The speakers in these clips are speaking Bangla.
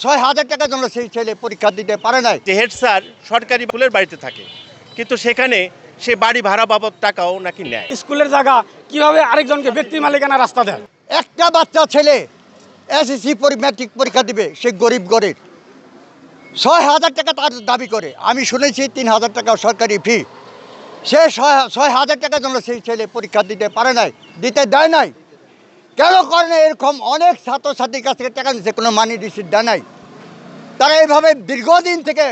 6,000 টাকার জন্য সেই ছেলে পরীক্ষা দিতে পারে নাই। যে হেড স্যার সরকারি স্কুলের বাড়িতে থাকে, কিন্তু সেখানে সে বাড়ি ভাড়া বাবদ টাকাও নাকি নেয়। স্কুলের জায়গা কিভাবে আরেকজনকে ব্যক্তি মালিকানা রাস্তা দেয়? একটা বাচ্চা ছেলে এসএসসি ম্যাট্রিক পরীক্ষা দিবে, সে গরিব 6,000 টাকা তার দাবি করে। আমি শুনেছি 3,000 টাকা সরকারি ফি। সে 6,000 টাকার জন্য সেই ছেলে পরীক্ষা দিতে পারে নাই, দিতে দেয় নাই। কেন করে না? এরকম অনেক ছাত্রছাত্রীর কাছ থেকে টাকা নিচ্ছে, কোনো মানি রিসিট দেয় নাই। তারা এইভাবে দীর্ঘদিন থেকে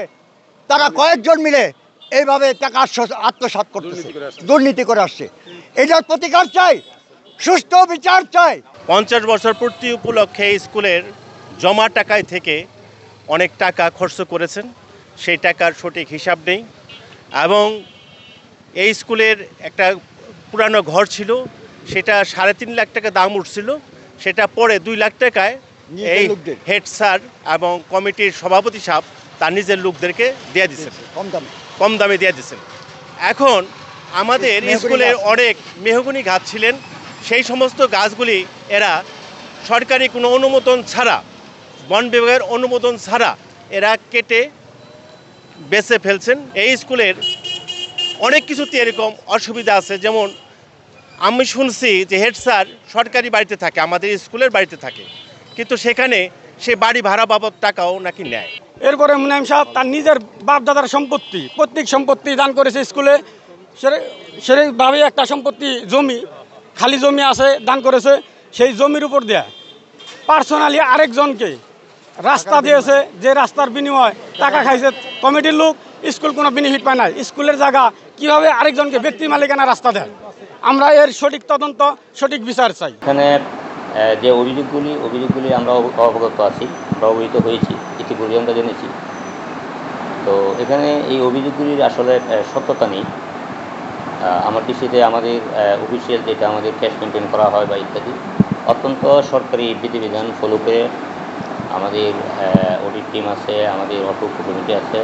তারা কয়েকজন মিলে এইভাবে টাকা আত্মসাৎ করতেছে, দুর্নীতি করে আসছে। এটার প্রতিকার চাই, সুষ্ঠু বিচার চাই। 50 বছর পূর্তি উপলক্ষে এই স্কুলের জমা টাকায় থেকে অনেক টাকা খরচ করেছেন, সেই টাকার সঠিক হিসাব নেই। এবং এই স্কুলের একটা পুরানো ঘর ছিল, সেটা 3.5 লাখ টাকা দাম উঠছিল, সেটা পরে 2 লাখ টাকায় এই হেড স্যার এবং কমিটির সভাপতি সাহেব তার নিজের লোকদেরকে দিয়ে দিচ্ছেন, কম দামে দিয়ে দিচ্ছেন। এখন আমাদের স্কুলের অনেক মেহগনি গাছ ছিলেন, সেই সমস্ত গাছগুলি এরা সরকারি কোনো অনুমোদন ছাড়া, বন বিভাগের অনুমোদন ছাড়া এরা কেটে বেচে ফেলছেন। এই স্কুলের অনেক কিছুতে এরকম অসুবিধা আছে। যেমন আমি শুনছি যে হেড স্যার সরকারি বাড়িতে থাকে, আমাদের স্কুলের বাড়িতে থাকে, কিন্তু সেখানে সে বাড়ি ভাড়া বাবদ টাকাও নাকি নেয়। এরপরে মুনাইম সাহেব তার নিজের বাপ দাদার সম্পত্তি, পৈতৃক সম্পত্তি দান করেছে স্কুলে। সেভাবে একটা সম্পত্তি জমি, খালি জমি আছে, দান করেছে। সেই জমির উপর দেয়া পার্সোনালি আরেকজনকে রাস্তা দিয়েছে, যে রাস্তার বিনিময়ে টাকা খাইছে কমিটির লোক। স্কুল কোনো বেনিফিট পায় না। স্কুলের জায়গা কিভাবে আরেকজনকে ব্যক্তি মালিকানা রাস্তা দেয়? আমরা এর সঠিক তদন্ত, সঠিক বিচার চাই। এখানে যে অভিযোগগুলি আমরা অবগত আছি, আমরা অবহিত হয়েছি, ইতিপূর্বে আমরা জেনেছি। তো এখানে এই অভিযোগগুলির আসলে সত্যতা নেই। আমার দৃষ্টিতে আমাদের অফিসিয়াল যেটা আমাদের ক্যাশ মেনটেন করা হয় বা ইত্যাদি, অত্যন্ত সরকারি বিধিবিধান ফলো করে আমাদের অডিট টিম আছে, আমাদের অর্থ কমিটি আছে,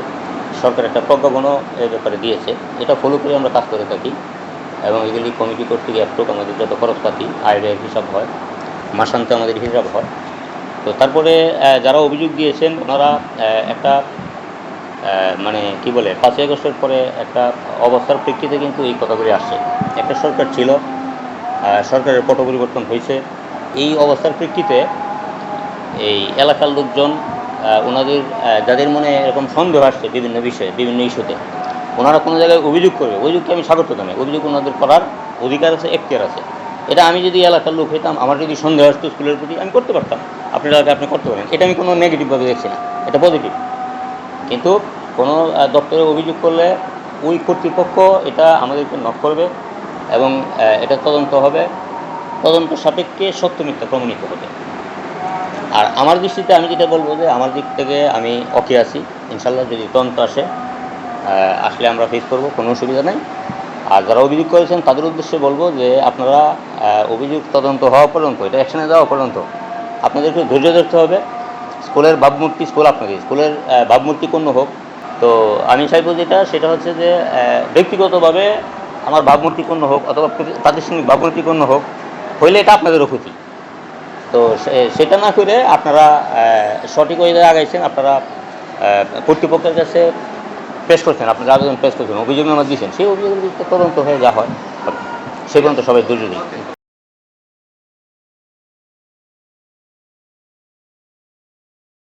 সরকার একটা প্রজ্ঞাপনও এর ব্যাপারে দিয়েছে। এটা ফলো করে আমরা কাজ করে থাকি এবং এগুলি কমিটি কর্তৃক অ্যাপ্রুভ। আমাদের যত খরচপাতি আয়ের হিসাব হয়, মাসান্তে আমাদের হিসাব হয়। তো তারপরে যারা অভিযোগ দিয়েছেন ওনারা একটা মানে কি বলে 5ই আগস্টের পরে একটা অবস্থার প্রেক্ষিতে কিন্তু এই কথাগুলি আসছে। একটা সরকার ছিল, সরকারের পট পরিবর্তন হয়েছে। এই অবস্থার প্রেক্ষিতে এই এলাকার লোকজন ওনাদের যাদের মনে এরকম সন্দেহ আসছে বিভিন্ন বিষয়ে, বিভিন্ন ইস্যুতে, ওনারা কোনো জায়গায় অভিযোগ করবে, অভিযোগকে আমি স্বাগত জানাই। অভিযোগ ওনাদের করার অধিকার আছে, এখতিয়ার আছে। এটা আমি যদি এলাকার লোক হইতাম, আমার যদি সন্দেহ আসতো স্কুলের প্রতি, আমি করতে পারতাম। আপনার এলাকায় আপনি করতে পারেন, এটা আমি কোনো নেগেটিভভাবে দেখছি না, এটা পজিটিভ। কিন্তু কোনো দপ্তরে অভিযোগ করলে ওই কর্তৃপক্ষ এটা আমাদেরকে নক করবে এবং এটা তদন্ত হবে, তদন্ত সাপেক্ষে সত্য মিথ্যা প্রমাণিত হবে। আর আমার দৃষ্টিতে আমি যেটা বলবো যে আমার দিক থেকে আমি ওকে আছি, ইনশাল্লাহ যদি তদন্ত আসলে আমরা ফেস করবো, কোনো অসুবিধা নেই। আর যারা অভিযোগ করেছেন তাদের উদ্দেশ্যে বলবো যে আপনারা অভিযোগ তদন্ত হওয়া পর্যন্ত, এটা অ্যাকশনে যাওয়া পর্যন্ত আপনাদেরকে ধৈর্য ধরতে হবে। স্কুলের ভাবমূর্তি, স্কুল আপনাদের স্কুলের ভাবমূর্তি কোনো হোক। তো আমি চাইবো সেটা হচ্ছে যে ব্যক্তিগতভাবে আমার ভাবমূর্তি কোনো হোক অথবা প্রাতিষ্ঠানিক ভাবমূর্তি কোনো হোক, হইলে এটা আপনাদেরও ক্ষতি। তো সেটা না করে আপনারা সঠিক ওই জায়গায় আগাইছেন, আপনারা কর্তৃপক্ষের কাছে পেশ করছেন, আপনারা আবেদন পেশ করছেন, অভিযোগ আমার দিয়েছেন, সেই অভিযোগের তদন্ত হয়ে যা হয় সেই পর্যন্ত সবাই ধৈর্য দিন।